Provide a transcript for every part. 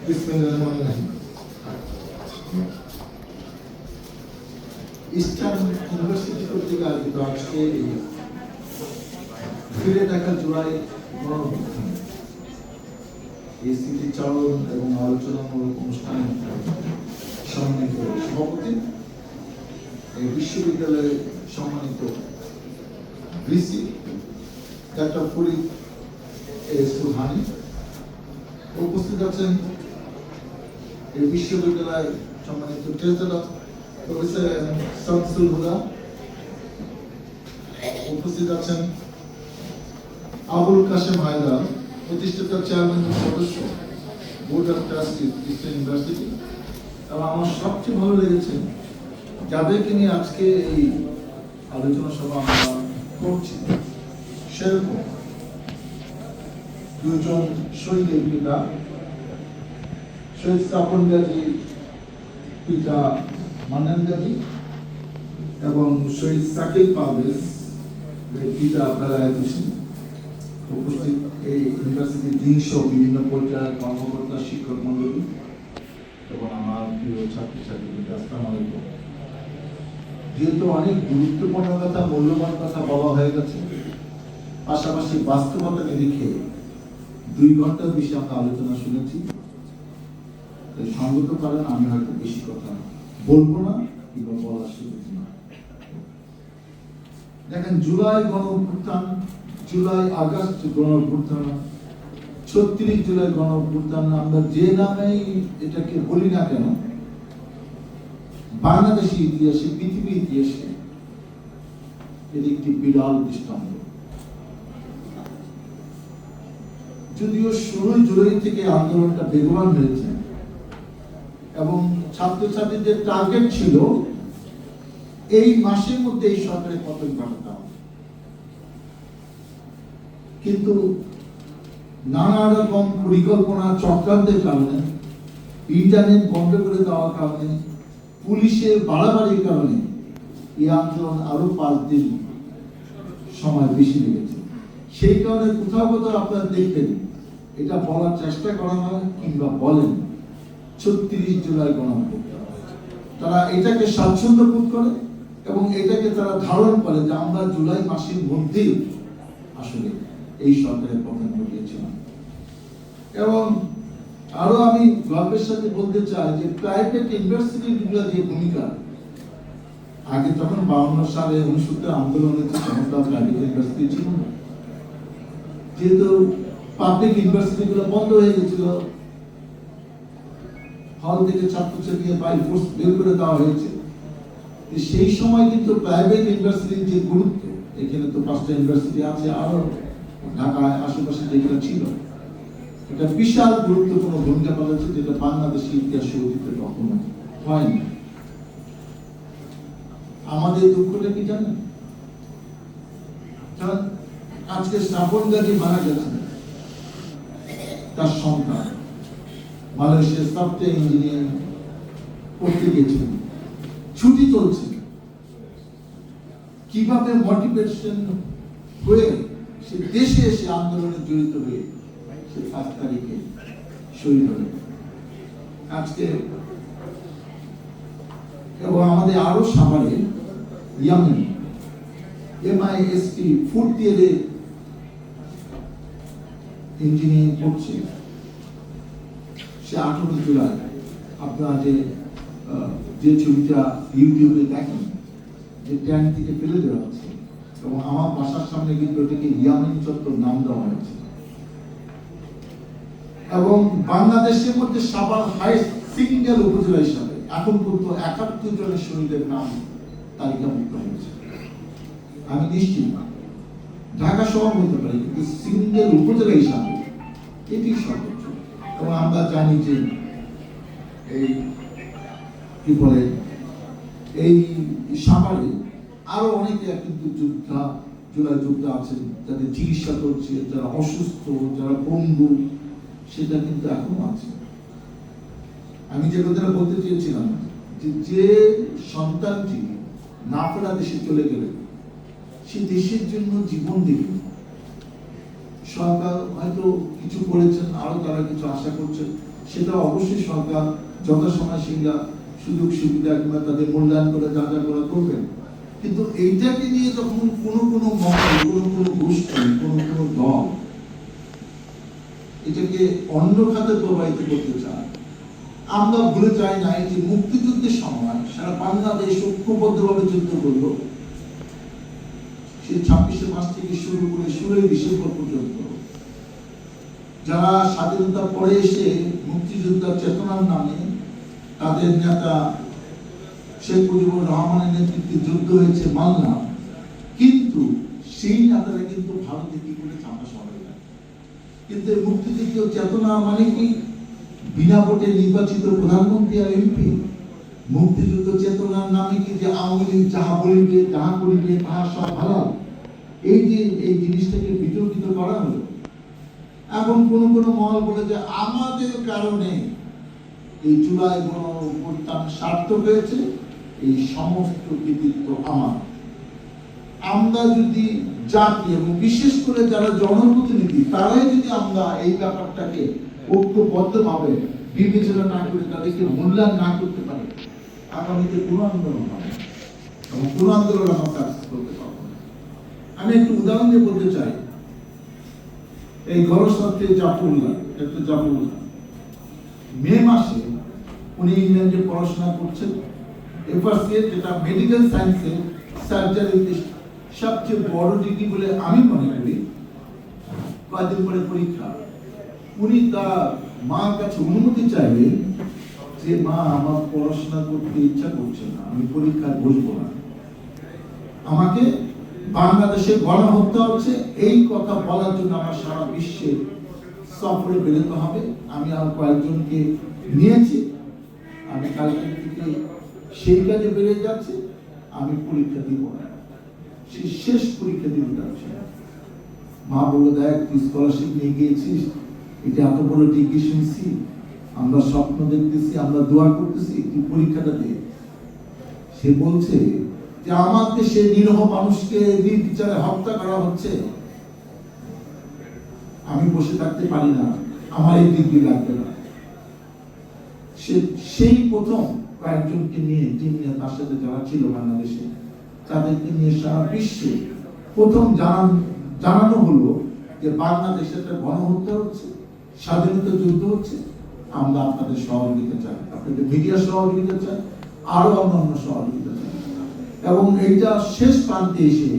বিসমিল্লাহিররহমানিররহিম। Eastern university কর্তৃক আয়োজিত আজকে ফিরে দেখা জুলাই গণঅভ্যুত্থান এই স্মৃতিচারণ এবং আলোচনামূলক অনুষ্ঠানে সম্মানিত সভাপতি, এই বিশ্ববিদ্যালয়ের সম্মানিত ভিসি ডাক্তার ফরিদ সুলহানি, উপস্থিত আছেন এই বিশ্ববিদ্যালয়ের সম্মানিত ট্রেজারার প্রফেসর শামসুল হুদা, উপস্থিত আছেন আবুল কাশেম হায়দার, প্রতিষ্ঠাতা চেয়ারম্যান সদস্য board of trustees eastern university. এবং আমার সবচেয়ে ভালো লেগেছে যাদেরকে নিয়ে আজকে এই আলোচনা সভা আমরা করছি, সেরকম দুজন শহীদের পিতা, শহীদ স্থাপন গাজী পিতা মান্নান গাজী এবং শহীদ সাকিব পারভেজ পিতা বেলায়েত হোসেন, উপস্থিত এই ইউনিভার্সিটির ডিন সহ বিভিন্ন পর্যায়ের কর্মকর্তা, শিক্ষক মন্ডলী এবং আমার প্রিয় ছাত্রছাত্রীদের আসসালামু আলাইকুম। যেহেতু অনেক গুরুত্বপূর্ণ কথা, মূল্যবান কথা বলা হয়ে গেছে, পাশাপাশি বাস্তবতা নিরিখে 2 ঘন্টার বেশি আমরা আলোচনা শুনেছি, সঙ্গত কারণ আমি হয়তো বেশি কথা বলবো না কিংবা বলার সুযোগ না। দেখেন, জুলাই গণঅভ্যুত্থান, জুলাই আগস্ট গণঅভ্যুত্থান, 36 জুলাই গণঅভ্যুত্থান, আমরা যে নামেই এটাকে বলি না কেন, বাংলাদেশি ইতিহাসে, পৃথিবীর ইতিহাসে এর একটি বিরল দৃষ্টান্ত। যদিও 16 জুলাই থেকে আন্দোলনটা বেগবান হয়েছে এবং ছাত্রছাত্রীদের টার্গেট ছিল এই মাসের মধ্যে এই সরকারের পতন ঘটাতে হবে, কিন্তু নানা রকম পরিকল্পনা চক্রান্তের কারণে, ইন্টারনেট বন্ধ করে দেওয়ার কারণে, পুলিশের বাড়াবাড়ির কারণে এই আন্দোলন আরো 5 দিন সময় বেশি লেগেছে। সেই কারণে কোথাও কোথাও আপনারা দেখবেন এটা বলার চেষ্টা করা হয় কিংবা বলেন 36 জুলাই গণঅভ্যুত্থান। তারা এটাকে স্বাচ্ছন্দ্য বোধ করে এবং এটাকে তারা ধারণ করে যে আমরা জুলাই মাসের মধ্যেই আসলে এই সরকারের পতন ঘটিয়েছিলাম। এবং আরো আমি গর্বের সাথে বলতে চাই যে প্রাইভেট ইউনিভার্সিটিগুলো যে ভূমিকা, আগে তখন 52 সালে 69 আন্দোলনে প্রাইভেট ইউনিভার্সিটি ছিল না, যেহেতু পাবলিক ইউনিভার্সিটিগুলো বন্ধ হয়ে গেছিল, হল থেকে ছাত্রছাত্রীকে বাই ফোর্স বের করে দেওয়া হয়েছে। সেই সময় কিন্তু প্রাইভেট ইউনিভার্সিটির যে গুরুত্ব, এখানে তো 5টা ইউনিভার্সিটি আছে, আরো ঢাকায় আশেপাশে যেগুলো ছিল, এটা বিশাল গুরুত্বপূর্ণ ভূমিকা পালন, যেটা বাংলাদেশের ইতিহাসে অতীতে কখনো হয়নি। আমাদের দুঃখটা কি জানেন? কারণ আজকে স্থাপন গাজী মারা গেছেন, তার সন্তান মালয়েশিয়ার সফটওয়্যার ইঞ্জিনিয়ারিং করতে গেছেন, ছুটি চলছে, কিভাবে মোটিভেশন হয়ে সে দেশে এসে আন্দোলনে জড়িত হয়ে সে 5 তারিখে শহীদ হলেন। আজকে এবং আমাদের আরো সাভারে ইয়ামিন MIST ফুড ইয়ারে ইঞ্জিনিয়ারিং করছে, সে 18 জুলাই আপনারা যে ছবিটা ইউটিউবে দেখেন, যে ট্যাঙ্ক থেকে ফেলে দেওয়া হচ্ছে এবং আমার বাসার সামনে কিন্তু ওটাকে ইয়ামিন চত্বর নাম দেওয়া হয়েছে। এবং বাংলাদেশের মধ্যে সাভার হাইস্ট সিঙ্গেল উপজেলা হিসাবে এখন পর্যন্ত 71 জনের শহীদের নাম তালিকাভুক্ত হয়েছে। আমি নিশ্চিত না ঢাকা শহর হতে পারে, কিন্তু সিঙ্গেল উপজেলা হিসাবে এটি সর্বোচ্চ। এবং আমরা জানি যে এই কি বলে, এই সাভারে আরো অনেকে কিন্তু জুলাই যোদ্ধা আছেন, যাদের চিকিৎসা করছে, যারা অসুস্থ, যারা পঙ্গু, সেটা কিন্তু এখনো আছে। আমি যে কথাটা বলতে চেয়েছিলাম, যে সন্তানটি না ফেরা দেশে চলে গেলে সে দেশের জন্য জীবন দেবে, সরকার হয়তো কিছু করেছেন, আরো তারা কিছু আশা করছেন, সেটা অবশ্যই সরকার যথাসময় সেগুলা সুযোগ সুবিধা কিংবা তাদের মূল্যায়ন করে যা যা করা করবেন। কিন্তু এইটাকে নিয়ে যখন কোনো মহল, কোনো গোষ্ঠী, কোনো দল এটাকে অন্য খাতে প্রবাহিত করতে চায়, আমরা ভুলে যাই নাই যে মুক্তিযুদ্ধের সময় সারা বাংলাদেশ ঐক্যবদ্ধভাবে যুদ্ধ করলো। সেই 26শে মার্চ থেকে শুরু করে 16ই ডিসেম্বর পর্যন্ত যারা স্বাধীনতার পরে এসে মুক্তিযোদ্ধার চেতনার নামে তাদের নেতা শেখ মুজিবুর রহমানের নেতৃত্বে যুদ্ধ হয়েছে মানলাম, কিন্তু সেই নেতারা কিন্তু ভারতে কি করে চাপা সবাই না। কিন্তু মুক্তিযুদ্ধ চেতনা মানে কি? বিনা ভোটে নির্বাচিত প্রধানমন্ত্রী আর এমপি। মুক্তিযুদ্ধ চেতনার নামে কি যে আওয়ামী লীগ যাহা বলিবে যাহা করিবে তাহা সব হালাল, এই জিনিসটাকে বিতর্কিত করা হলো। এখন কোন মহল বলে যে আমাদের কারণে এই জুলাই গণঅভ্যুত্থান সার্থক হয়েছে, এই সমস্ত কৃতিত্ব আমার। আমরা যদি জাতি এবং বিশেষ করে যারা জনপ্রতিনিধি তারাই যদি আমরা এই ব্যাপারটাকে ঐক্যবদ্ধভাবে বিবেচনা না করে তাদেরকে মূল্যায়ন না করতে পারি, আগামীতে কোনো আন্দোলন হবে এবং কোনো আন্দোলন আমরা কাজ করতে পারবো না। আমি একটু উদাহরণ দিয়ে বলতে চাই, এই গণস্বাস্থ্যে জাফরুল্লাহ মে মাসে উনি ইংল্যান্ডে পড়াশোনা করছেন, এফআরসিএ যেটা মেডিকেল সায়েন্সে সার্জারিতে সবচেয়ে বড় ডিগ্রি বলে আমি মনে করি। কয়েকদিন পরে পরীক্ষা, উনি তার মার কাছে অনুমতি চাইলেন যে মা আমার পড়াশোনা করতে ইচ্ছা করছে না, আমি পরীক্ষায় বসবো না, আমাকে বাংলাদেশে গণহত্যা হচ্ছে এই কথা বলার জন্য আমার সারা বিশ্বে সফরে বেরোতে হবে। আমি আর কয়েকজনকে নিয়েছি, আমি কালকে থেকে সেই কাজে বেরিয়ে যাচ্ছি, আমি পরীক্ষা দিব না, সেই শেষ পরীক্ষা দিতে যাচ্ছি। মা বলে দেখ তুই স্কলারশিপ নিয়ে গিয়েছিস, এটা এত বড় ডিগ্রি শুনছি, আমরা স্বপ্ন দেখতেছি, আমরা দোয়া করতেছি, তুই পরীক্ষাটা দে। সে বলছে যে আমার দেশে নিরহ মানুষকে নির্বিচারে হত্যা করা হচ্ছে, আমি বসে থাকতে পারি না, আমার এই ডিগ্রি লাগবে না। সেই প্রথম কয়েকজনকে নিয়ে টিম নিয়ে তার সাথে যারা ছিল বাংলাদেশে তাদেরকে নিয়ে সারা বিশ্বে প্রথম জানানো হলো যে বাংলাদেশে একটা গণহত্যা হচ্ছে, স্বাধীনতা যুদ্ধ হচ্ছে, আমরা আপনাদের সহযোগিতা চাই, আপনাদের মিডিয়া সহযোগিতা চাই, আরো অন্যান্য সহযোগিতা চাই। এবং এইটা শেষ প্রান্তে এসে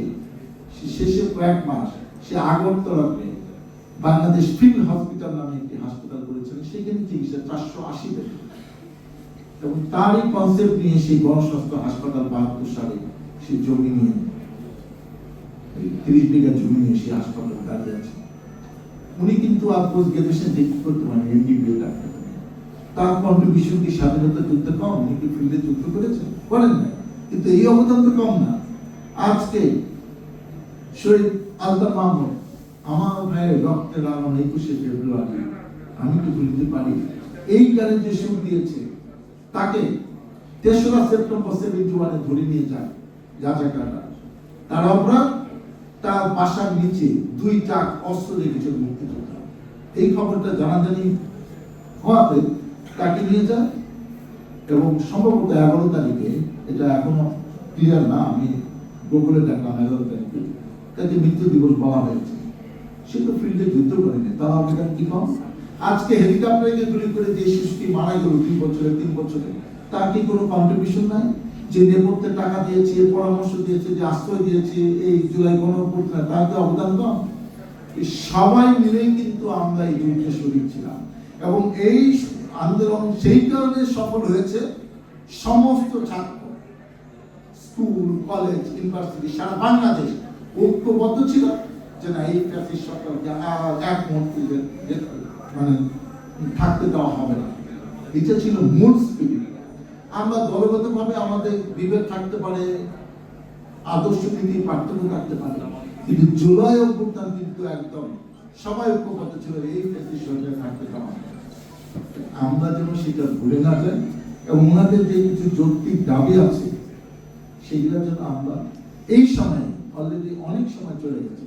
শেষে কয়েক মাস সে আগরতলাতে বাংলাদেশ ফিল্ড হসপিটাল নামে একটি হাসপাতাল করেছিলেন, সেখানে চিকিৎসা 480 বেড, এবং তারই কনসেপ্ট নিয়ে সেই গণস্বাস্থ্য হাসপাতাল 72 সালে সে জমি নিয়ে 30 বিঘা জমি নিয়ে সে হাসপাতাল দাঁড়িয়ে আছে। উনি কিন্তু আর পোস্ট গ্রাজুয়েশন ডিগ্রি করতে পারেন, এমবিবিএ ডাক্তার। তার কন্ট্রিবিউশন কি স্বাধীনতা যুদ্ধে কম? উনি কি ফিল্ডে যুদ্ধ করেছেন? করেন না, কিন্তু এই অবদান তো কম না। আজকে শহীদ আলতাফ মাহমুদ আমার ভাইয়ের রক্তের আলো 21শে ফেব্রুয়ারি আমি তো বলতে পারি, এই গানে যে সুর দিয়েছে তাকে 3রা সেপ্টেম্বর 71-এ ধরে নিয়ে যায় রাজাকাররা। তার অপরাধ, তার বাসার নিচে 2 ট্রাক অস্ত্র রেখেছিল মুক্তিযোদ্ধা। এই খবরটা জানাজানি হওয়াতে তাকে নিয়ে যায়, এবং সম্ভবত 11 তারিখে, এটা এখনো ক্লিয়ার না, আমি গুগলে দেখলাম 11 তারিখে তাকে মৃত্যু দিবস বলা হয়েছে। সে তো ফিল্ডে যুদ্ধ করেনি, তার অবদান কি কম? আজকে হেলিকপ্টারে গুলি করে যে শিশুটি মারা গেল 3 বছরে, তার কি কোনো কন্ট্রিবিউশন নাই? যে নেপথ্যে টাকা দিয়েছে, পরামর্শ দিয়েছে, যে আশ্রয় দিয়েছে এই জুলাই গণঅভ্যুত্থানে, তার কি অবদান কম? সবাই মিলেই কিন্তু আমরা এই যুদ্ধে শরীক ছিলাম, এবং এই আন্দোলন সেই কারণে সফল হয়েছে। সমস্ত ছাত্র, স্কুল, কলেজ, ইউনিভার্সিটি সারা বাংলাদেশ ঐক্যবদ্ধ ছিল যে না, এই ফ্যাসিস্ট সরকারকে আর এক মুহূর্তে মানে থাকতে দেওয়া হবে না। এটা ছিল মূল স্পিরিট। আমরা দলগতভাবে আমাদের বিভেদ থাকতে পারে, আদর্শ নীতি পার্থক্য থাকতে পারে, কিন্তু জুলাই অভ্যুত্থান কিন্তু একদম সবাই ঐক্যবদ্ধ ছিল এই ফ্যাসিস্ট সরকার থাকতে দেওয়া। আমরা যেন সেটা ভুলে না যাই, এবং ওনাদের যে কিছু যৌক্তিক দাবি আছে সেগুলোর জন্য আমরা এই সময় অলরেডি অনেক সময় চলে গেছে,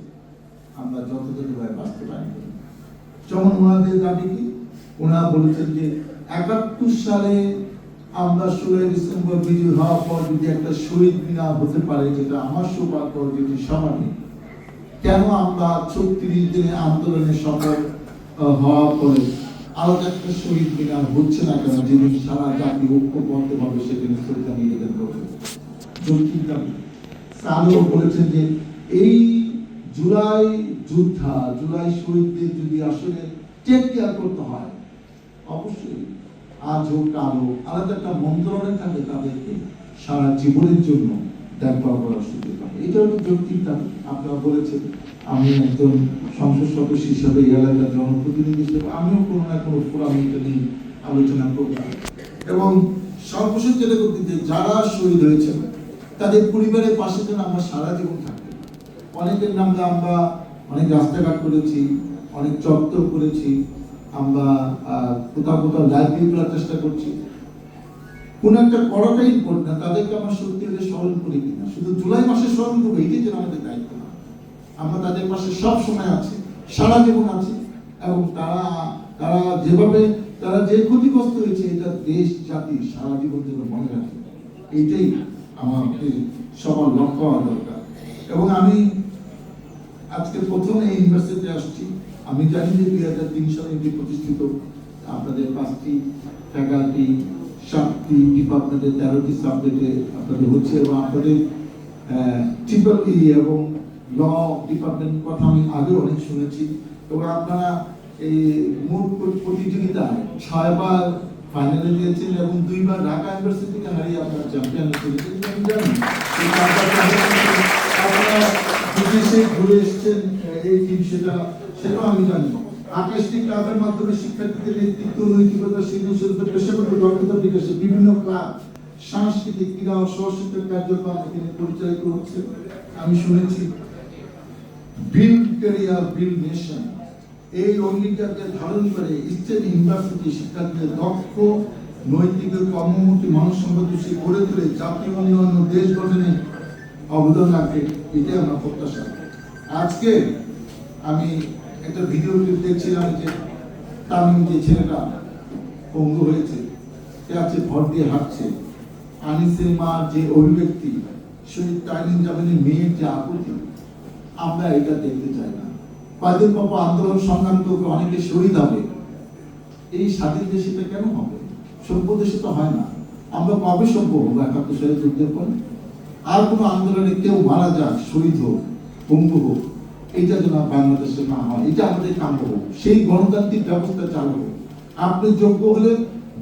আমরা যথাযথভাবে বাস্তবায়ন করি। যেমন ওনাদের দাবি কি, ওনারা বলেছেন যে 71 সালে আমরা 16 ডিসেম্বর বিজয় হওয়ার পর যদি একটা শহীদ মিনার হতে পারে, যেটা আমার সৌভাগ্য, যেটি সমানে, কেন আমরা 36 দিনের আন্দোলনে সফল হওয়ার পরে আরো একটা শহীদ মিনার হচ্ছে না কেন, যেদিন সারা জাতি ঐক্যবদ্ধভাবে সেদিন শ্রদ্ধা নিবেদন করবে। আরো বলেছেন যে এই জুলাই যোদ্ধা, জুলাই শহীদদের যদি আসলে টেক কেয়ার করতে হয়, অবশ্যই আজ হোক কাল হোক আলাদা একটা মন্ত্রণালয় থাকে তাদেরকে সারা জীবনের জন্য দেখভাল করার সুযোগ পাবে। এটা হলো যৌক্তিক দাবি। আপনারা বলেছেন, আমি একজন সংসদ সদস্য হিসাবে এই এলাকার জনপ্রতিনিধি হিসেবে আমিও কোনো না কোনো ফোরামে এটা নিয়ে আলোচনা করব। এবং সর্বশেষ যেটা করতে যে যারা শহীদ হয়েছেন তাদের পরিবারের পাশে যেন আমরা সারা জীবন থাকি। অনেকের নামে আমরা অনেক রাস্তাঘাট করেছি, অনেক চত্বর করেছি, আমরা কোথাও কোথাও লাইব্রেরি করার চেষ্টা করছি। কোন একটা করাটাই ইম্পর্টেন্ট না, তাদেরকে আমরা সত্যি করে স্মরণ করি কিনা, শুধু জুলাই মাসে স্মরণ করবো এটাই যেন আমাদের দায়িত্ব না। আমরা তাদের পাশে সব সময় আছি, সারা জীবন আছি, এবং তারা যেভাবে তারা যে ক্ষতিগ্রস্ত হয়েছে এটা দেশ জাতি সারা জীবন যেন মনে রাখে, এইটাই আমাদের সবার লক্ষ্য হওয়া দরকার। এবং আমি আজকে প্রথম এই ইউনিভার্সিটিতে আসছি। আমি জানি যে 2003 সালে এটি প্রতিষ্ঠিত, আপনাদের 5টি ফ্যাকাল্টি, 7টি ডিপার্টমেন্টে, 13টি সাবজেক্টে আপনাদের হচ্ছে, এবং আপনাদের ট্রিপল এবং ল ডিপার্টমেন্ট কথা আমি আগে অনেক শুনেছি। এবং আপনারা এই মোট প্রতিযোগিতায় 6 বার ফাইনালে গিয়েছেন এবং 2 বার ঢাকা ইউনিভার্সিটিকে হারিয়ে আপনারা চ্যাম্পিয়ন হয়েছেন। আমি জানি আপনারা বিদেশে ঘুরে এসেছেন এই টিম, সেটাও আমি জানি। 28টি ক্লাবের মাধ্যমে শিক্ষার্থীদের নেতৃত্ব, নৈতিকতা, সৃজনশীলতা, পেশাগত দক্ষতা বিকাশে বিভিন্ন ক্লাব, সাংস্কৃতিক, ক্রীড়া ও সহশিক্ষা কার্যক্রম এখানে পরিচালিত হচ্ছে। আমি শুনেছি বিল্ড ক্যারিয়ার বিল্ড নেশন, এই অঙ্গীকারকে ধারণ করে ইস্টার্ন ইউনিভার্সিটি শিক্ষার্থীদের দক্ষ, নৈতিক, কর্মমুখী মানব সম্পদ গড়ে তুলে জাতীয় উন্নয়ন ও দেশ গঠনে অবদান রাখে, এটাই আমার প্রত্যাশা। আজকে আমি একটা ভিডিও ক্লিপ দেখছিলাম যে তামিম, যে ছেলেটা পঙ্গু হয়েছে, সে আছে ভর দিয়ে হাঁটছে, আনিসের মা যে অভিব্যক্তি, শহীদ তাইলিন জামিনের মেয়ের যে আকুতি, আমরা এটা দেখতে চাই না। কয়েকদিন পর আন্দোলন সংগ্রাম করবে, অনেকে শহীদ হবে, এই স্বাধীন দেশে কেন হবে? সভ্য দেশে তো হয় না। আমরা কবে সভ্য হবো? 71 সালে যুদ্ধের পর আর কোনো আন্দোলনে কেউ মারা যাক, শহীদ হোক, পঙ্গু হোক, এইটা যেন বাংলাদেশে না হয়, এটা আমাদের কাম্য হোক। সেই গণতান্ত্রিক ব্যবস্থা চালু হোক। আপনি যোগ্য হলে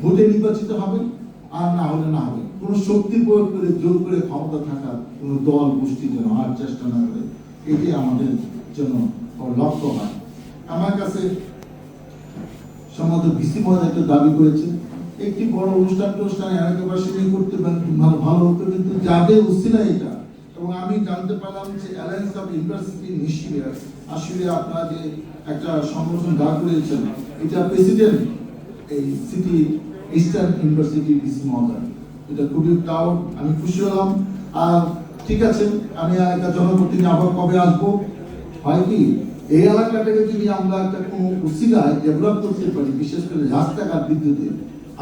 ভোটে নির্বাচিত হবেন, আর না হলে না হবে। কোনো শক্তি প্রয়োগ করে জোর করে ক্ষমতা থাকার কোনো দল গোষ্ঠী যেন আর চেষ্টা না করে, এটাই আমাদের জন্য লক্ষ্য হয়। আমার কাছে সম্ভবত ভিসি মহোদয় একটা দাবি করেছে, একটি বড় অনুষ্ঠান এলাকাবাসী নিয়ে করতে ভালো হতো, কিন্তু যাদের উসিলা এটা। এবং আমি জানতে পারলাম যে অ্যালায়েন্স অফ ইউনিভার্সিটি নিশিয়ার আসলে আপনারা যে একটা সংগঠন দাঁড় করিয়েছেন, এটা প্রেসিডেন্ট এই সিটি ইস্টার্ন ইউনিভার্সিটি ভিসি মহোদয়, এটা খুবই প্রাউড, আমি খুশি হলাম। আর ঠিক আছে, আমি একটা জনপ্রতিনিধি আবার কবে আসবো, হয় কি এই এলাকাটাকে যদি আমরা একটা কোনো উসিলায় ডেভেলপ করতে পারি, বিশেষ করে রাস্তাঘাট, বিদ্যুতে,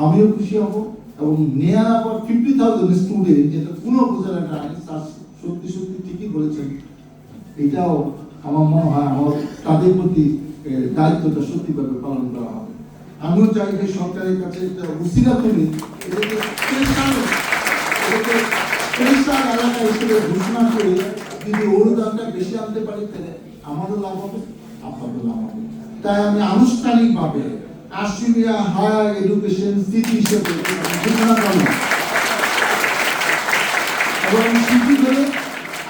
আমিও খুশি হব। এবং নেয়ার পর 50,000 স্টুডেন্ট, যেটা কোনো উপজেলার সত্যি সত্যি ঠিকই বলেছেন, এটাও আমার মনে হয় আমার তাদের প্রতি দায়িত্বটা সত্যিভাবে পালন করা হবে। আমিও চাই যে সরকারের কাছে একটা উসিলা তুলে এলাকা হিসেবে ঘোষণা করে যদি অনুদানটা বেশি আনতে পারি, তাহলে আমারও লাভ হবে, আপনাদের লাভ হবে। তাই আমি আনুষ্ঠানিকভাবে আশুলিয়া হায়ার এডুকেশন সিটি হিসেবে ঘোষণা করলাম। এবং সিটি করে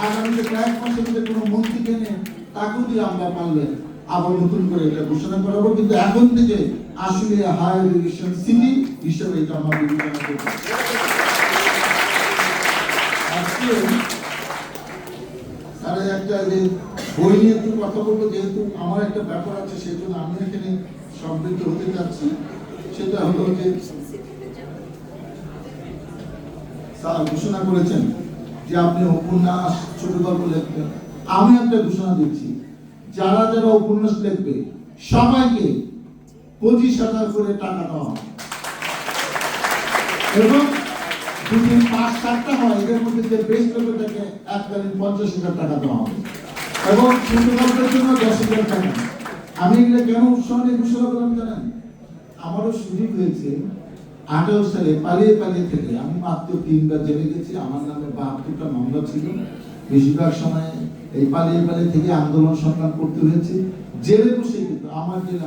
আগামীতে কয়েক মাসের মধ্যে কোনো মন্ত্রীকে এনে তাকেও দিয়ে আমরা পারলে আবার নতুন করে এটা ঘোষণা করাবো। কিন্তু এখন থেকে আশুলিয়া হায়ার এডুকেশন সিটি হিসেবে এটা আমরা বিবেচনা করব। আজকে তারা একটা যে বই নিয়ে একটু কথা বলবো, যেহেতু আমার একটা ব্যাপার আছে, সেই জন্য আমি এখানে সমৃদ্ধ হতে যাচ্ছি। সেটা হলো যে স্যার ঘোষণা করেছেন যে আপনি উপন্যাস, ছোট গল্প লিখবেন। আমি একটা ঘোষণা দিচ্ছি, যারা যারা উপন্যাস লিখবে সবাইকে 25,000 করে টাকা দেওয়া হয় এবং যদি 5-7টা হয় এদের মধ্যে যে বেস্ট হবে তাকে এককালীন 50,000 টাকা দেওয়া হবে এবং সুন্দরবনের জন্য 10,000 টাকা। আমি এগুলো কেন উৎসাহ নিয়ে ঘোষণা করলাম জানেন? আমারও সুযোগ হয়েছে 18 সালে পালিয়ে থেকে আমি মাত্র 3বার জেলে গেছি। আমার নামে 72টা মামলা ছিল। বেশিরভাগ সময় এই পালিয়ে থেকে আন্দোলন সংগ্রাম করতে হয়েছে। জেলে বসে কিন্তু আমার জেলে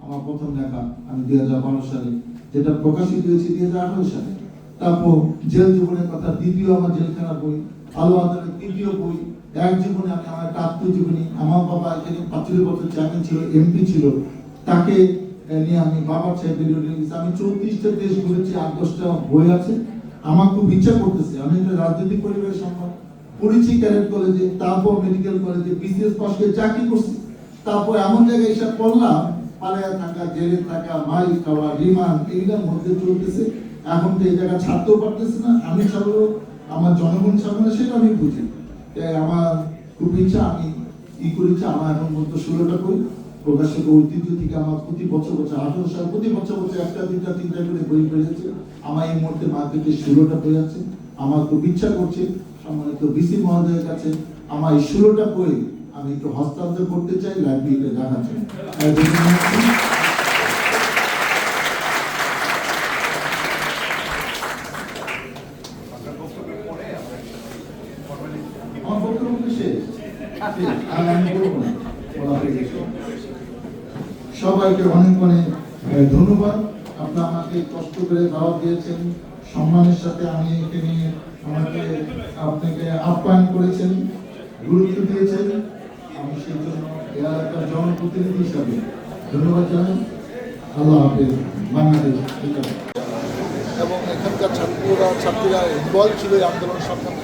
আমার প্রথম লেখা আমি 2012 সালে, যেটা প্রকাশিত হয়েছে 2018 সালে। তারপর জেল জীবনের কথা দ্বিতীয় আমার জেলখানা বই, আলো আদালত তৃতীয় বই, এক জীবনে আমি আমার একটা আত্মজীবনী। আমার বাবা এখানে 45 বছর চেয়ারম্যান ছিল, এমপি ছিল, তাকে নিয়ে আমি বাবার সাহেবের আমি 34টা দেশ ঘুরেছি, 8-10টা বই আছে। আমার খুব ইচ্ছা করতেছে, আমি একটা রাজনৈতিক পরিবারের সন্তান, পড়েছি ক্যাডেট কলেজে, তারপর মেডিকেল কলেজে, বিসিএস পাস করে চাকরি করছি। তারপর এমন জায়গায় এসে পড়লাম, পালায়া থাকা, জেলে থাকা, মাইল খাওয়া, রিমান্ড, এইগুলোর মধ্যে চলতেছে। এখন তো এই জায়গা ছাড়তেও পারতেছি না। আমি ছাড়বো, আমার জনগণ ছাড়বো না, সেটা আমি বুঝি। তাই আমার খুব ইচ্ছা, আমি করেছি, আমার এখন মধ্যে 16টা বই প্রকাশিত ঐতিহ্য থেকে আমার প্রতি বছর 18 সাল প্রতি বছর 1টা 2টা 3টা করে বই বেরিয়েছে। আমার এই মুহূর্তে মার্কেটে 16টা বই আছে। আমার খুব ইচ্ছা করছে সম্মানিত বিসি মহোদয়ের কাছে আমার এই 16টা বই আমি একটু হস্তান্তর করতে চাই, লাইব্রেরিতে রাখার জন্য। আমার বক্তব্য শেষ, আর আমি বলবো না, বলা হয়ে গেছে। সবাইকে অনেক ধন্যবাদ। আপনারা আমাকে কষ্ট করে দাওয়াত দিয়েছেন, সম্মানের সাথে আমি এখানে আপনাকে আপ্যায়ন করেছেন, গুরুত্ব দিয়েছেন। আমি সেই জন্য এলাকার জনপ্রতিনিধি হিসাবে ধন্যবাদ জানাই। আল্লাহ হাফেজ। বাংলাদেশ। এবং এখানকার ছাত্রীরা ইনভলভ ছিল এই আন্দোলন সংগ্রামে।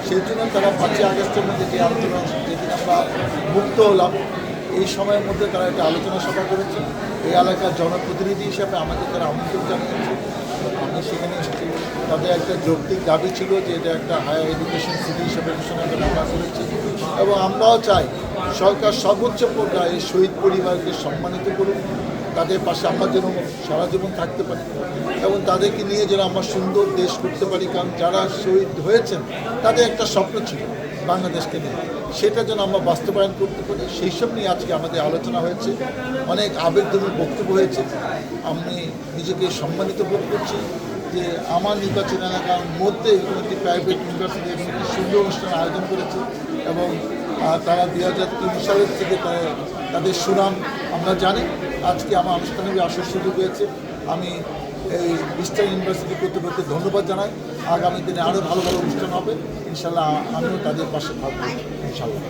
সেই জন্য তারা 5ই আগস্টের মধ্যে যে আন্দোলন, যেদিন আমরা মুক্ত হলাম, এই সময়ের মধ্যে তারা একটা আলোচনা সভা করেছে। এই এলাকার জনপ্রতিনিধি হিসাবে আমাকে তারা আমন্ত্রণ জানিয়েছে, আমি সেখানে এসেছি। তাদের একটা যৌক্তিক দাবি ছিল যে এটা একটা হায়ার এডুকেশন সিটি হিসাবে ঘোষণা করে আমরা করেছি। এবং আমরাও চাই সরকার সর্বোচ্চ পর্যায়ে এই শহীদ পরিবারকে সম্মানিত করুন, তাদের পাশে আমরা যেন সারা জীবন থাকতে পারি এবং তাদেরকে নিয়ে যেন আমরা সুন্দর দেশ করতে পারি। কারণ যারা শহীদ হয়েছেন তাদের একটা স্বপ্ন ছিল বাংলাদেশকে নিয়ে, সেটা যেন আমরা বাস্তবায়ন করতে পারি, সেই সব নিয়ে আজকে আমাদের আলোচনা হয়েছে। অনেক আবেগজনক বক্তব্য হয়েছে। আমি নিজেকে সম্মানিত বোধ করছি যে আমার নির্বাচন এলাকার মধ্যে একটি প্রাইভেট ইউনিভার্সিটি একটি সুন্দর অনুষ্ঠান আয়োজন করেছে এবং তারা 2003 সালের থেকে তাদের সুনাম আমরা জানি। আজকে আমার আনুষ্ঠানিক আসার সুযোগ হয়েছে। আমি এই ইস্টার্ন ইউনিভার্সিটি কর্তৃপক্ষকে ধন্যবাদ জানাই। আগামী দিনে আরও ভালো অনুষ্ঠান হবে ইনশাল্লাহ। আমিও তাদের পাশে থাকবো ইনশাল্লাহ।